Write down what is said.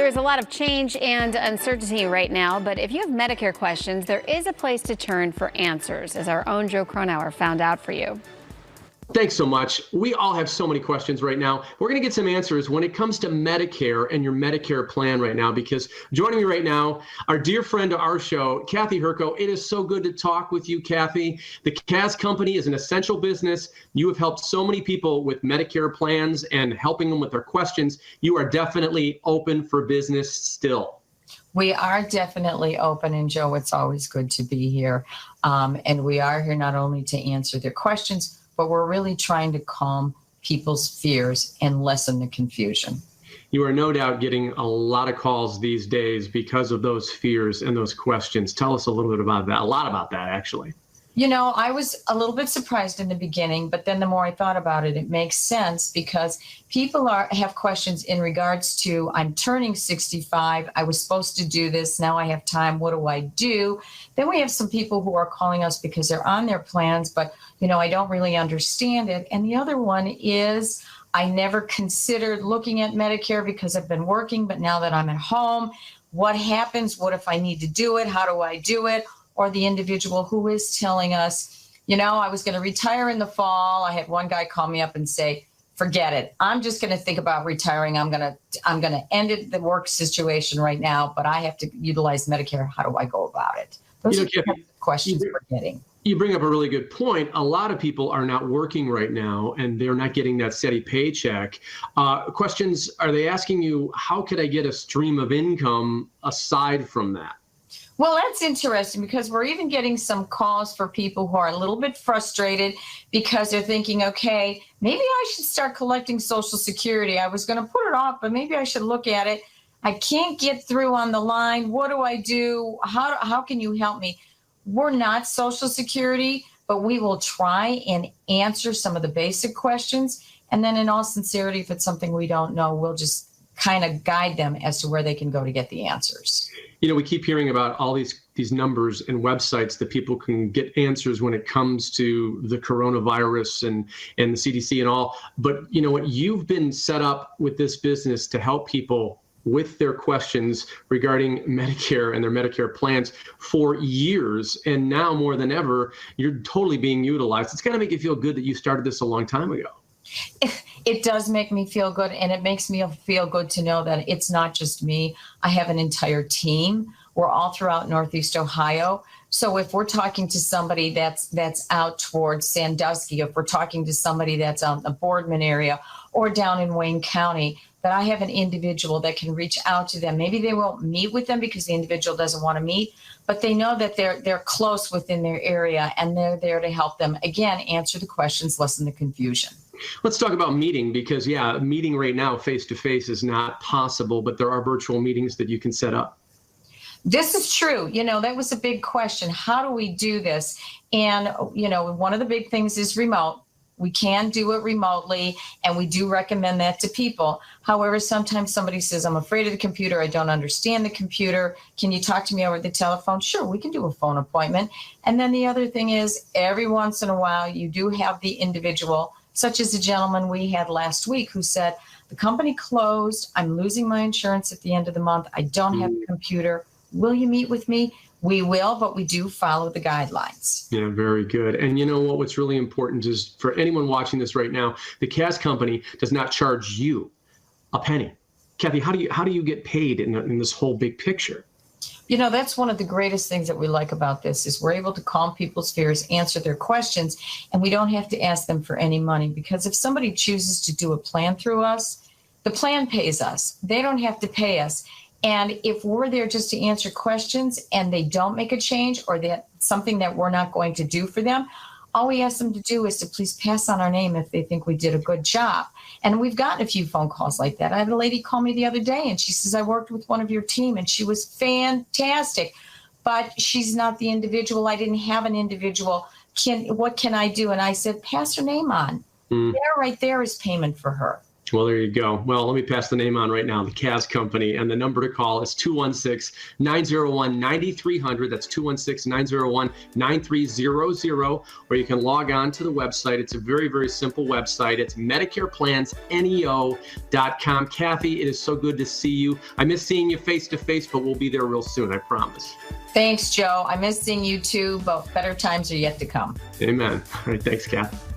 There's a lot of change and uncertainty right now, but if you have Medicare questions, there is a place to turn for answers, as our own Joe Cronauer found out for you. Thanks so much. We all have so many questions right now. We're going to get some answers when it comes to Medicare and your Medicare plan right now, because joining me right now, our dear friend of our show, Kathy Hirko. It is so good to talk with you, Kathy. The KAZ company is an essential business. You have helped so many people with Medicare plans and helping them with their questions. You are definitely open for business still. We are definitely open, and Joe, it's always good to be here. And we are here not only to answer their questions, but we're really trying to calm people's fears and lessen the confusion. You are no doubt getting a lot of calls these days because of those fears and those questions. Tell us a little bit about that, a lot about that, actually. You know, I was a little bit surprised in the beginning, but then the more I thought about it, it makes sense because people have questions in regards to, I'm turning 65, I was supposed to do this, now I have time, what do I do? Then we have some people who are calling us because they're on their plans, but, you know, I don't really understand it. And the other one is, I never considered looking at Medicare because I've been working, but now that I'm at home, what happens? What if I need to do it? How do I do it? Or the individual who is telling us, you know, I was going to retire in the fall. I had one guy call me up and say, forget it. I'm just going to think about retiring. I'm going to end the work situation right now, but I have to utilize Medicare. How do I go about it? Those are the questions we're getting. You bring up a really good point. A lot of people are not working right now, and they're not getting that steady paycheck. Questions, are they asking you, how could I get a stream of income aside from that? Well, that's interesting because we're even getting some calls for people who are a little bit frustrated because they're thinking, okay, maybe I should start collecting Social Security. I was going to put it off, but maybe I should look at it. I can't get through on the line. What do I do? How can you help me? We're not Social Security, but we will try and answer some of the basic questions. And then in all sincerity, if it's something we don't know, we'll just kind of guide them as to where they can go to get the answers. You know, we keep hearing about all these numbers and websites that people can get answers when it comes to the coronavirus and the CDC and all. But you know what? You've been set up with this business to help people with their questions regarding Medicare and their Medicare plans for years. And now more than ever, you're totally being utilized. It's going to make you feel good that you started this a long time ago. It does make me feel good, and it makes me feel good to know that it's not just me. I have an entire team. We're all throughout Northeast Ohio. So if we're talking to somebody that's out towards Sandusky, if we're talking to somebody that's on the Boardman area or down in Wayne County, that I have an individual that can reach out to them. Maybe they won't meet with them because the individual doesn't want to meet, but they know that they're close within their area and they're there to help them, again, answer the questions, lessen the confusion. Let's talk about meeting because, yeah, meeting right now face-to-face is not possible, but there are virtual meetings that you can set up. This is true. You know, that was a big question. How do we do this? And, you know, one of the big things is remote. We can do it remotely, and we do recommend that to people. However, sometimes somebody says, I'm afraid of the computer. I don't understand the computer. Can you talk to me over the telephone? Sure, we can do a phone appointment. And then the other thing is, every once in a while, you do have the individual, such as the gentleman we had last week who said, the company closed. I'm losing my insurance at the end of the month. I don't have a computer. Will you meet with me? We will, but we do follow the guidelines. Yeah, very good. And you know what? What's really important is for anyone watching this right now, the KAZ company does not charge you a penny. Kathy, how do you get paid in this whole big picture? You know, that's one of the greatest things that we like about this is we're able to calm people's fears, answer their questions, and we don't have to ask them for any money because if somebody chooses to do a plan through us, the plan pays us. They don't have to pay us. And if we're there just to answer questions and they don't make a change or that's something that we're not going to do for them, all we ask them to do is to please pass on our name if they think we did a good job. And we've gotten a few phone calls like that. I had a lady call me the other day and she says, I worked with one of your team and she was fantastic, but she's not the individual. I didn't have an individual. What can I do? And I said, pass her name on. There, right there is payment for her. Well, there you go. Well, let me pass the name on right now, the KAZ Company. And the number to call is 216-901-9300. That's 216-901-9300. Or you can log on to the website. It's a very, very simple website. It's MedicarePlansNEO.com. Kathy, it is so good to see you. I miss seeing you face to face, but we'll be there real soon, I promise. Thanks, Joe. I miss seeing you too, but better times are yet to come. Amen. All right, thanks, Kath.